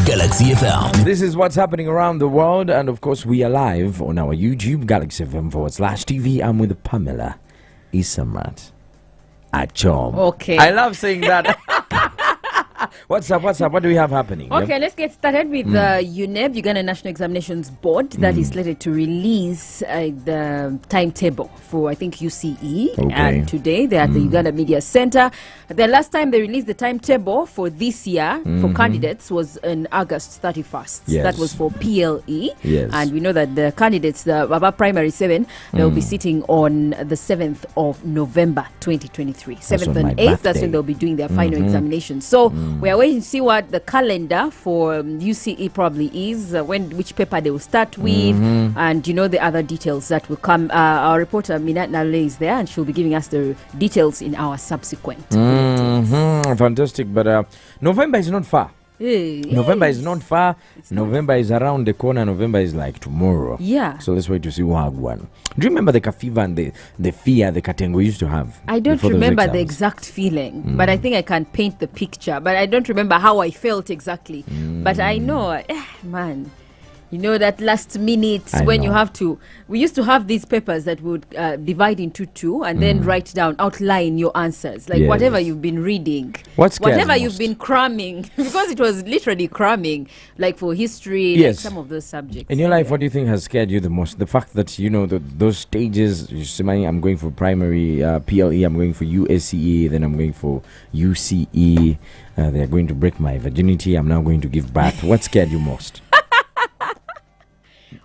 Galaxy FM. This is what's happening around the world, and of course we are live on our YouTube, Galaxy FM/TV. I'm with Pamela Isamat Achom. Okay. I love saying that. What's up? What do we have happening? Okay, let's get started with the Uneb, Uganda National Examinations Board, that is slated to release the timetable for, I think, UCE. Okay. And today they're at the Uganda Media Center. The last time they released the timetable for this year for candidates was on August 31st. Yes. That was for PLE. Yes. And we know that the candidates, the Baba Primary 7, they will be sitting on the 7th of November 2023. 7th on my and 8th, that's birthday. when they'll be doing their final examinations. So we are waiting to see what the calendar for UCE probably is, which paper they will start with, and the other details that will come. Our reporter Minat Nale is there, and she'll be giving us the details in our subsequent. Fantastic, but November is not far. Hey, November is not far. It's not. November is around the corner. November is like tomorrow. Yeah. So let's wait to see what one. Do you remember the fever and the fear the Katengo used to have? I don't before those remember the exams? exact feeling, but I think I can paint the picture. But I don't remember how I felt exactly. But I know, man, that last minute I when know. you have to. We used to have these papers that would divide into two and then write down, outline your answers, like Yes. whatever you've been reading, What scares whatever most? you've been cramming, because it was literally cramming, like for history, like Yes. some of those subjects. In your life, what do you think has scared you the most? The fact that, those stages, you see, I'm going for primary, PLE, I'm going for USCE, then I'm going for UCE. They're going to break my virginity. I'm now going to give birth. What scared you most?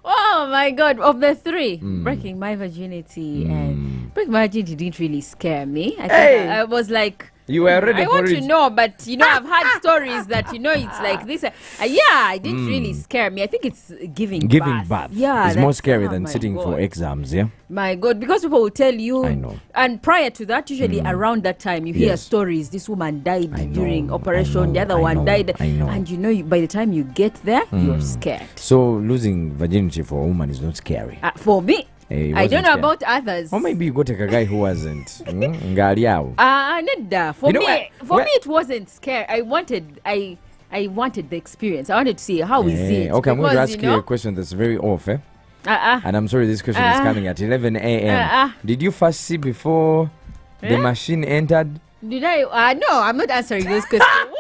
Oh my God! Of the three, breaking my virginity and breaking my virginity didn't really scare me. I think Hey! I was like, You were ready I for want it. to know, but I've had stories that it's like this. It didn't really scare me. I think it's giving birth. Yeah, it's more that's- scary oh than my sitting for God. exams, yeah? My God, because people will tell you, I know. and prior to that, usually around that time, you hear Yes. stories. This woman died I know, during I operation. know, The other I one know, died, I know. and by the time you get there, you're scared. So losing virginity for a woman is not scary. For me, It I wasn't don't know scary. about others. Or maybe you go take a guy who wasn't. Ngali yao. Neda. For You know me, what? it wasn't scary. I wanted the experience. I wanted to see how is it. Okay, I'm going to Because, ask you a question that's very off, eh? Uh-uh. And I'm sorry, this question is coming at 11 a.m. Did you first see before the machine entered? Did I? No, I'm not answering those questions. What?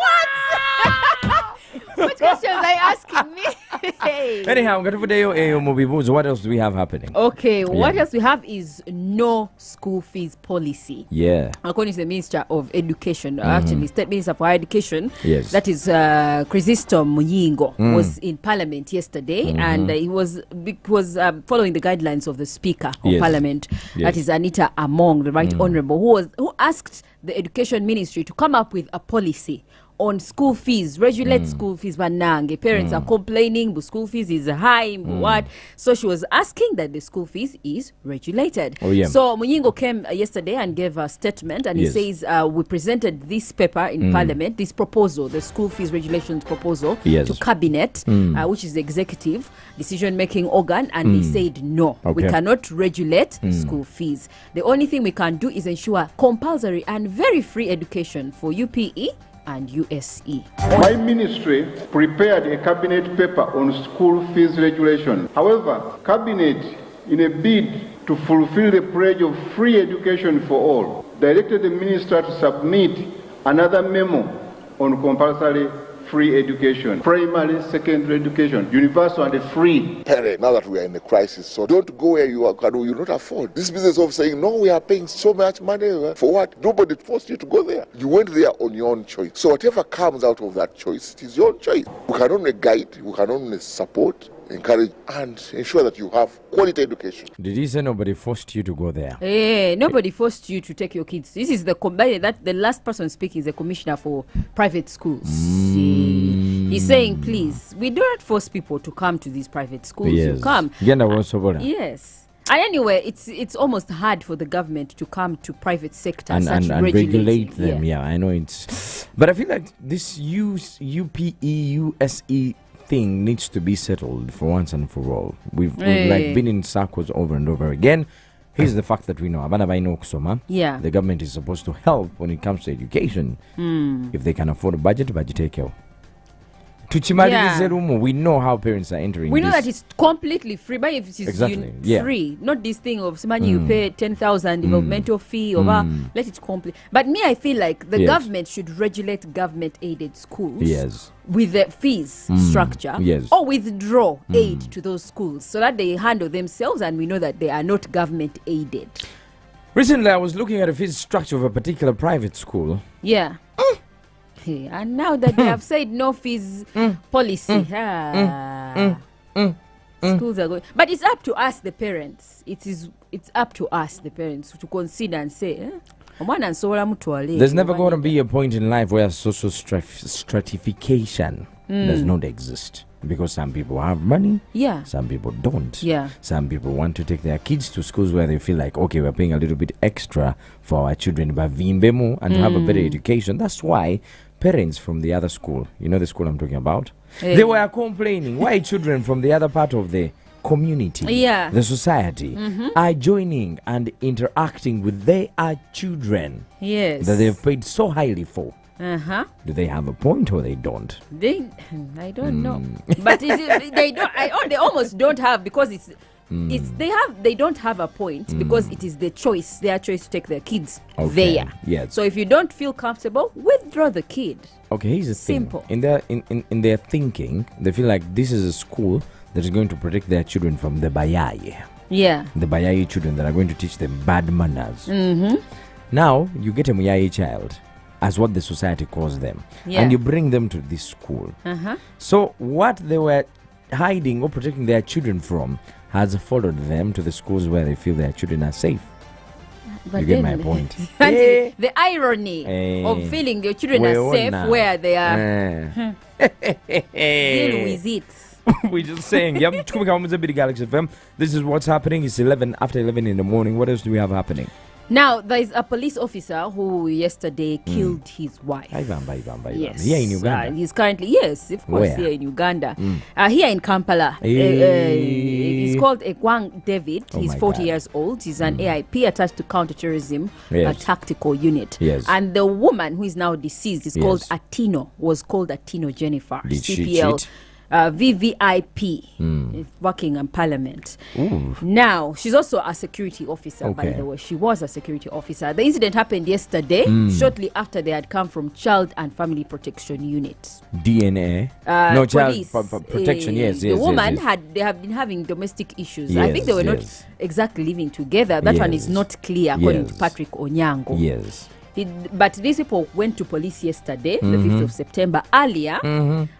What questions are you asking me? Hey. Anyhow, what else do we have happening? Okay, what Yeah. else we have is no school fees policy. Yeah. According to the Minister of Education, actually State Minister for Higher Education, Yes. that is Chrisisto Muyingo, was in Parliament yesterday, and he was following the guidelines of the Speaker of Yes. Parliament, Yes. that is Anita Among, the Right Honourable, who asked the Education Ministry to come up with a policy on school fees, regulate school fees. Banange parents are complaining, but school fees is high. What? So she was asking that the school fees is regulated. Oh, yeah. So Muyingo came yesterday and gave a statement, and Yes. he says we presented this paper in Parliament, this proposal, the school fees regulations proposal, Yes. to Cabinet, which is the executive decision-making organ, and they said no, we Okay. cannot regulate school fees. The only thing we can do is ensure compulsory and very free education for UPE and USE. My ministry prepared a cabinet paper on school fees regulation. However, cabinet, in a bid to fulfill the pledge of free education for all, directed the minister to submit another memo on compulsory free education, primary, secondary education, universal and free. Parent, now that we are in a crisis, so don't go where you will not afford. This business of saying, no, we are paying so much money for what? Nobody forced you to go there. You went there on your own choice. So whatever comes out of that choice, it is your own choice. We can only guide, we can only support, encourage, and ensure that you have quality education. Did he say nobody forced you to go there? Hey, nobody forced you to take your kids. This is the last person speaking is the commissioner for private schools. He's saying, please, we do not force people to come to these private schools. Yes. You come. Genda Wosobora. Yes. And anyway, it's almost hard for the government to come to private sector And such regulate them. Yeah. Yeah, I know it's. But I feel like this UPE, USE thing needs to be settled for once and for all. We've like been in circles over and over again. Here's the fact that we know abana baino kusoma. Yeah. The government is supposed to help when it comes to education. If they can afford a budget, take care. tuchimalirize rumu. We know how parents are entering We know this. that it's completely free, but if it's free, not this thing of somebody you pay 10,000 developmental fee or let it complete. But me, I feel like the government should regulate government-aided schools. Yes. With the fees structure, yes, or withdraw aid to those schools so that they handle themselves, and we know that they are not government aided. Recently, I was looking at the fees structure of a particular private school. Yeah. Hey, and now that they have said no fees policy, schools are going. But it's up to us, the parents. It's up to us, the parents, to consider and say, there's never going to be a point in life where social stratification does not exist. Because some people have money, some people don't. Some people want to take their kids to schools where they feel like, okay, we're paying a little bit extra for our children, but vimbemo and have a better education. That's why parents from the other school, you know the school I'm talking about, they were complaining why children from the other part of the community, the society, are joining and interacting with their children that they've paid so highly for. Do they have a point or they don't? I don't know, but they don't. They almost don't have, because they don't have a point because it is their choice to take their kids there. Yes. So if you don't feel comfortable, withdraw the kid. Okay, here's the thing. Simple. In their thinking, they feel like this is a school that is going to protect their children from the Bayai. Yeah. The Bayai children that are going to teach them bad manners. Now, you get a Muyai child, as what the society calls them, and you bring them to this school. So what they were hiding or protecting their children from has followed them to the schools where they feel their children are safe. But you get my point. The irony of feeling your children are safe where they are. Deal with it. We're just saying. This is what's happening. It's 11 in the morning. What else do we have happening? Now, there is a police officer who yesterday killed his wife. Yes. Here in Uganda. He's currently, of course, here in Uganda. Here in Kampala. He's called Ekwang David. He's 40 years old. He's an AIP attached to counterterrorism, a tactical unit. Yes. And the woman who is now deceased is called Atino Jennifer. Did CPL. she cheat? VVIP, working in Parliament. Now, she's also a security officer, by the way. She was a security officer. The incident happened yesterday, shortly after they had come from Child and Family Protection Unit. DNA? No, Child Protection, yes. The woman they have been having domestic issues. I think they were not exactly living together. That one is not clear, according to Patrick Onyango. Yes. But these people went to police yesterday, the 5th of September, earlier,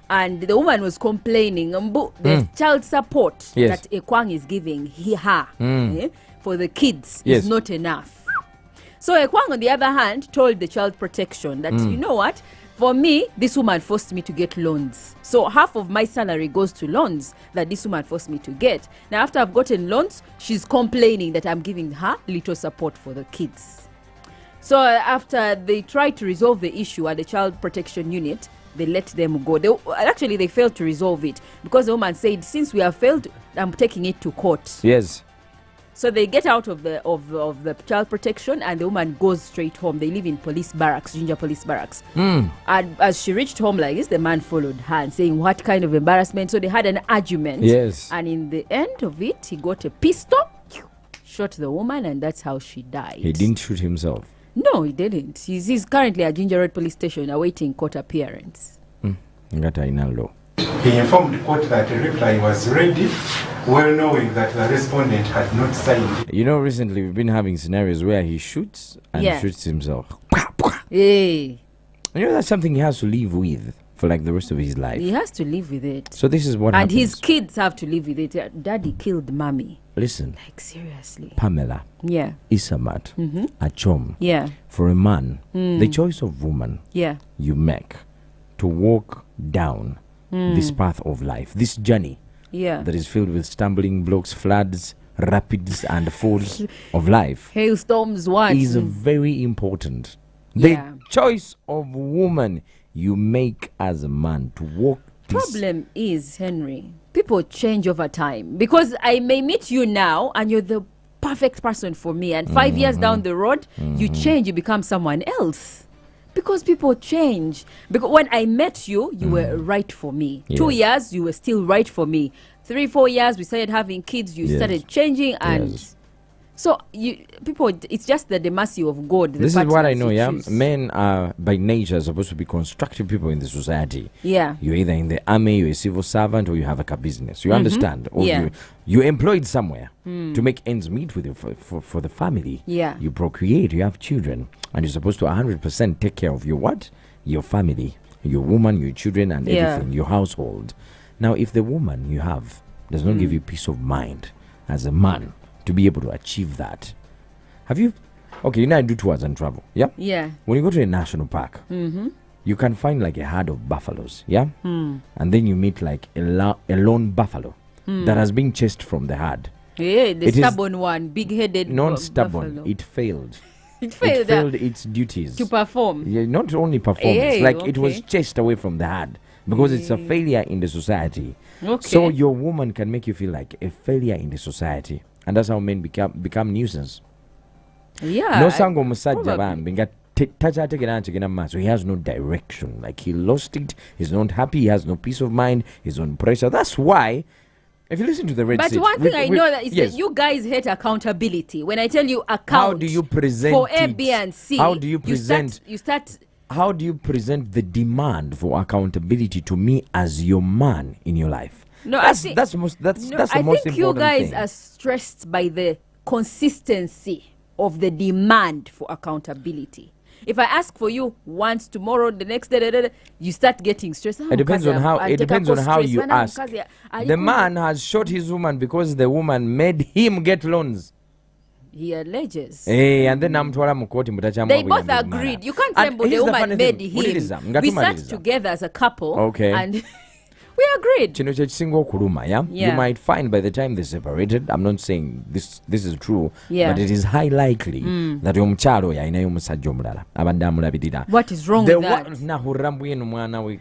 and the woman was complaining the child support that Ekwang is giving her for the kids is not enough. So Ekwang, on the other hand, told the child protection that, you know what, for me, this woman forced me to get loans. So half of my salary goes to loans that this woman forced me to get. Now, after I've gotten loans, she's complaining that I'm giving her little support for the kids. So after they tried to resolve the issue at the Child Protection Unit, they let them go. They failed to resolve it because the woman said, since we have failed, I'm taking it to court. Yes. So they get out of the child protection and the woman goes straight home. They live in police barracks, Ginger Police Barracks. And as she reached home like this, the man followed her and saying, what kind of embarrassment? So they had an argument. Yes. And in the end of it, he got a pistol, shot the woman, and that's how she died. He didn't shoot himself. No, he didn't. He's currently at Ginger Road Police Station awaiting court appearance. He informed court that a reply was ready, well knowing that the respondent had not signed. You know, recently we've been having scenarios where he shoots and shoots himself. Hey. You know, that's something he has to live with for like the rest of his life. He has to live with it. So this is what happens. And his kids have to live with it. Daddy killed mommy. Listen. Like, seriously. Pamela. Yeah. Isamat. Achom. Yeah. For a man, the choice of woman you make to walk down this path of life, this journey that is filled with stumbling blocks, floods, rapids, and falls of life. Hailstorms, what? Is very important. The choice of woman you make as a man to walk this. Problem is, Henry, people change over time. Because I may meet you now and you're the perfect person for me. And 5 years down the road, you change, you become someone else. Because people change. Because when I met you, you were right for me. Yes. 2 years, you were still right for me. 3-4 years, we started having kids. You Yes. started changing, and Yes. so people. It's just the mercy of God. This is what I partners know, you yeah. choose. Men are by nature supposed to be constructive people in the society. Yeah. You're either in the army, you're a civil servant, or you have a business. You understand? Or Yeah. you're employed somewhere to make ends meet with you for the family. Yeah. You procreate, you have children, and you're supposed to 100% take care of your what? Your family, your woman, your children, and Yeah. everything, your household. Now, if the woman you have does not give you peace of mind as a man to be able to achieve that, have you? Okay, you know I do tours and travel. Yeah. Yeah. When you go to a national park, you can find like a herd of buffaloes, yeah? And then you meet like a lone buffalo that has been chased from the herd. Yeah, the It is stubborn one, big-headed. Not stubborn, buffalo. it failed. It failed, It failed its duties. to perform. Yeah, not only performance, Hey, like it was okay. chased away from the herd because it's a failure in the society. Okay. So your woman can make you feel like a failure in the society. And that's how men become nuisance. Yeah. No sango musajja probably. bambi nga takyategera nti genda maaso. He has no direction, like he lost it. He's not happy, he has no peace of mind, he's on pressure. That's why if you listen to the Red But Sea, one thing I know that is yes, that you guys hate accountability. When I tell you account, how do you present for A, it? B, and C? How do you present You start. how do you present the demand for accountability to me as your man in your life? No, that's I think, that's the most that's no, that's the I most think you important guys thing. are stressed by the consistency of the demand for accountability. If I ask for you once, tomorrow, the next day, you start getting stressed. It depends on how you ask. The man has shot his woman because the woman made him get loans. He alleges. And then namutwala mu court mutachamu. They both agreed. You can't say the woman made him. We sat together as a couple. Okay. And we agreed. Kino kye kisinga okuluma, yeah? Yeah. You might find by the time they separated, I'm not saying this is true, Yeah. but it is high likely that omukyalo oyo alinayo omusajja omulala abadde amulabirira. What is wrong with that? Nahurira mbwenu mwana we.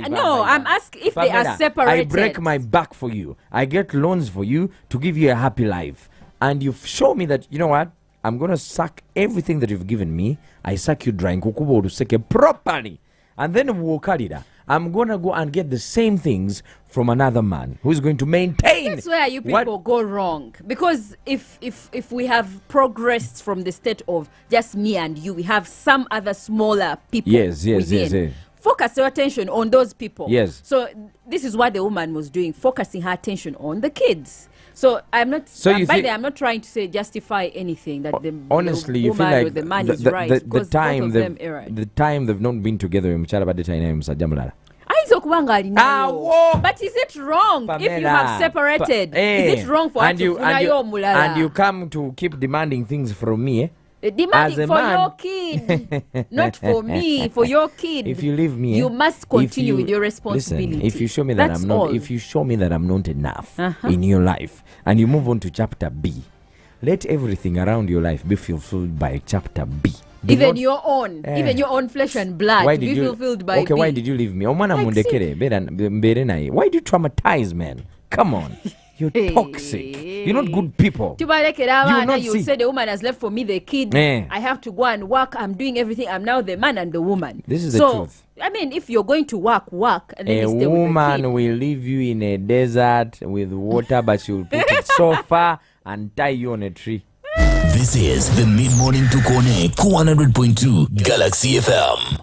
No, I'm asking if they are Pamela, separated. I break my back for you. I get loans for you to give you a happy life. And you show me that, you know what? I'm going to suck everything that you've given me. I suck you dry nkukuba oluseke properly. And then wokalira. I'm going to go and get the same things from another man who's going to maintain. That's where you people go wrong. Because if we have progressed from the state of just me and you, we have some other smaller people. Yes. Focus your attention on those people. Yes. So this is what the woman was doing, focusing her attention on the kids. So I'm not. So you by think- the way, I'm not trying to say justify anything that the Honestly, the you feel woman like or the man is the right. the Because time both of them erred. the time they've not been together omukyala badde talinayo musajja mulala. Ayinza okuba nga alinayo. But is it wrong if you Pamela, have separated? Is it wrong for her to funayo omulala? and you come to keep demanding things from me, eh? Demanding As a for man- your kid, not for me, for your kid. If you leave me, you must continue with your Listen, responsibility. if you show me that That's I'm not, all. if you show me that I'm not enough in your life, and you move on to chapter B, let everything around your life be fulfilled by chapter B. Do even not- your own flesh and blood why to did be you fulfilled by okay B. why did you leave me omwana Like, mundekere mbeere naye. Why do you traumatize men? Come on. You're toxic. You're not good people. Tubalekera You will abaana, not you see- say the woman has left for me the kid. Eh. I have to go and work. I'm doing everything. I'm now the man and the woman. This is the so, truth. I mean, if you're going to work, and then A you stay with the woman kid. will leave you in a desert with water, but she will put it so far and tie you on a tree. This is the Mid Morning Tukone 100.2 Galaxy FM.